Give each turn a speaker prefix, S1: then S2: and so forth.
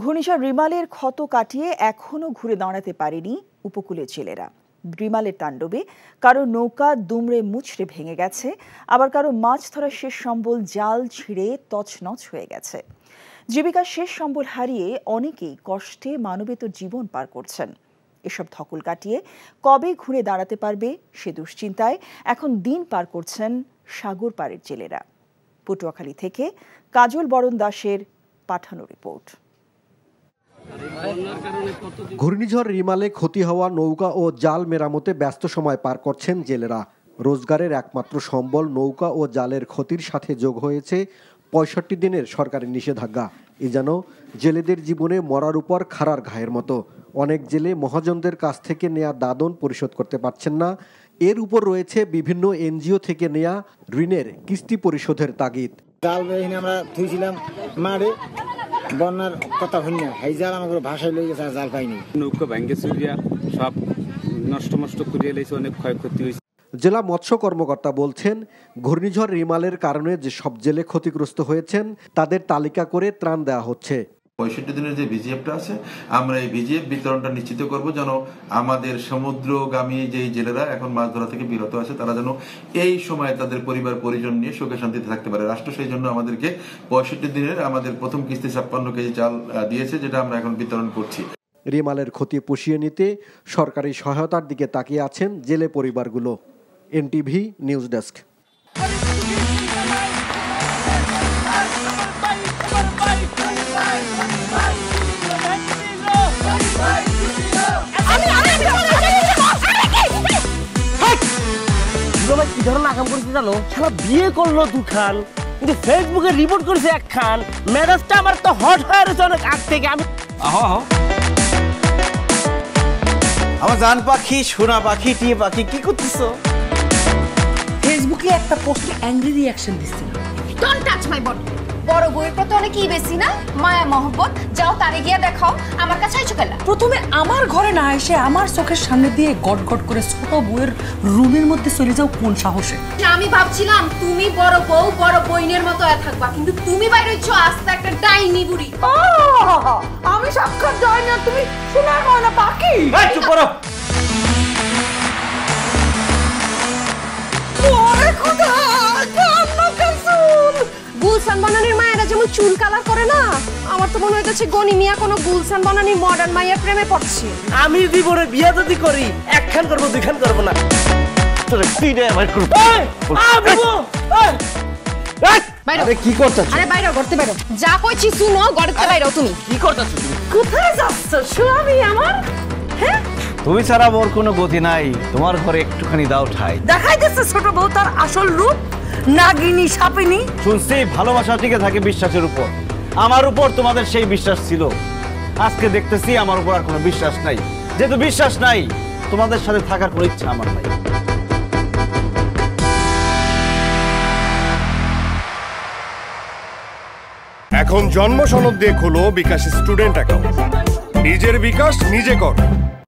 S1: ঘূর্ণিঝড় রিমালের ক্ষত কাটিয়ে এখনো ঘুরে দাঁড়াতে পারেনি উপকূলের জেলেরা। রিমালের তাণ্ডবে কারো নৌকা দুমড়ে মুচড়ে ভেঙে গেছে, আবার কারো মাছ ধরার শেষ সম্বল জাল ছিঁড়ে তছনছ হয়ে গেছে। জীবিকার শেষ সম্বল হারিয়ে অনেকেই কষ্টে মানবেতর জীবন পার করছেন। এসব ধকল কাটিয়ে কবে ঘুরে দাঁড়াতে পারবে সে দুশ্চিন্তায় এখন দিন পার করছেন সাগর পাড়ের জেলেরা। পটুয়াখালী থেকে কাজল বরণ দাসের পাঠানো রিপোর্ট।
S2: ঘূর্ণিঝড় রিমালে ক্ষতি হওয়া নৌকা ও জাল মেরামতে ব্যস্ত সময় পার করছেন জেলেরা। রোজগারের একমাত্র সম্বল নৌকা ও জালের ক্ষতির সাথে যোগ হয়েছে ৬৫ দিনের সরকারি নিষেধাজ্ঞা। এ যেন জেলেদের জীবনে মরার উপর খাড়ার ঘায়ের মতো। অনেক জেলে মহাজনদের কাছ থেকে নেয়া দাদন পরিশোধ করতে পারছেন না। এর উপর রয়েছে বিভিন্ন এনজিও থেকে নেয়া ঋণের কিস্তি পরিশোধের তাগিদ।
S3: জাল আমরা ধুইছিলাম মারে বন্যার কথা হই না, এই জাল আমাকে ভাষায় লই গেছে, জাল পাইনি। নৌকা ভেঙে চুরিয়া সব নষ্ট করিয়ে লেছে, অনেক ক্ষয়ক্ষতি হয়েছে।
S2: জেলা মৎস্য কর্মকর্তা বলছেন, ঘূর্ণিঝড় রিমালের কারণে যে সব জেলে ক্ষতিগ্রস্ত হয়েছেন তাদের তালিকা করে ত্রাণ দেওয়া হচ্ছে।
S4: ৬৫ দিনের যে ভিজিএফটা আছে, আমরা এই ভিজিএফ বিতরণটা নিশ্চিত করব যেন আমাদের সমুদ্রগামী যে জেলেরা এখন মাছ ধরা থেকে বিরত আছে তারা যেন এই সময় তাদের পরিবার পরিজন নিয়ে সুখে শান্তিতে থাকতে পারে। রাষ্ট্র সেই জন্য আমাদেরকে ৬৫ দিনের আমাদের প্রথম কিস্তি ৫৬ কেজি চাল দিয়েছে, যেটা আমরা এখন বিতরণ করছি।
S2: রিমালের ক্ষতি পুষিয়ে নিতে সরকারি সহায়তার দিকে তাকিয়ে আছেন জেলে পরিবারগুলো। NTV news desk.
S5: কি ধরনের আকাম করেছে জানো? সারা বিয়ে করলো দুখান, কিন্তু ফেসবুকে রিপোর্ট করেছে একখান। ম্যারেজটা আমার তো হট হয়ে গেছে অনেক আগ থেকে। আমি
S6: আমার জান পাখি, সোনা পাখি, টিয়ে পাখি, কি করতেছো?
S7: ফেসবুকে একটা পোস্টে অ্যাংরি রিঅ্যাকশন দিছিল।
S8: Don't touch my body. বড় বউয়ের প্রতি অনেকই বেশি না মায়া মহব্বত? যাও তারে গিয়া দেখাও, আমার কাছে আইছো কেলা?
S7: প্রথমে আমার ঘরে না এসে আমার চোখের সামনে দিয়ে গট গট করে ছোট বউয়ের রুমের মধ্যে চলে যাও কোন সাহসে?
S8: আমি ভাবছিলাম তুমি বড় বউ বড় বইনের মতো থাকবা, কিন্তু তুমি বাইরে হইছো আস্তে একটা ডাইনি বুড়ি।
S7: আমি সাক্ষাৎ ডাইনি আর তুমি সোনার ময়না পাখি।
S5: এই চুপ করো।
S7: ওরে খোদা, কান্না কাসুল।
S8: গুলশান বনানীর মায়েরা যেমন চুল কালার করে না, আমার তো মনে হইতেছে গনি মিয়া কোনো গুলশান বনানীর মডার্ন মায়ের প্রেমে পড়ছে।
S5: আমি জীবনে বিয়ে যদি করি একখান করবো, দুইখান করবো না। তোরে তিনে আমার করব।
S6: আরে কি করতেছ?
S8: আরে বাইরে করতে বাইরো। যা কইছি শুনো, গড়তে বাইরো। তুমি
S5: কি করতেছ? তুমি
S7: কোথায় যাচ্ছ স্বামী আমার? হ্যাঁ,
S6: তুমি ছাড়া মোর কোনো গতি নাই, তোমার ঘরে একটুখানি দাও ঠাই।
S7: দেখাই দিচ্ছে ছোট বউ তার আসল রূপ, নাগিনী সাপিনী।
S6: শুনছি ভালোবাসা টিকে থাকে বিশ্বাসের উপর। আমার উপর তোমাদের সেই বিশ্বাস ছিল, আজকে দেখতেছি আমার উপর আর কোনো বিশ্বাস নাই। যেহেতু বিশ্বাস নাই, তোমাদের সাথে থাকার কোনো ইচ্ছা আমার নাই।
S9: এখন জন্ম সনদ দিয়ে খোলো বিকাশ স্টুডেন্ট অ্যাকাউন্ট। নিজের বিকাশ নিজে কর।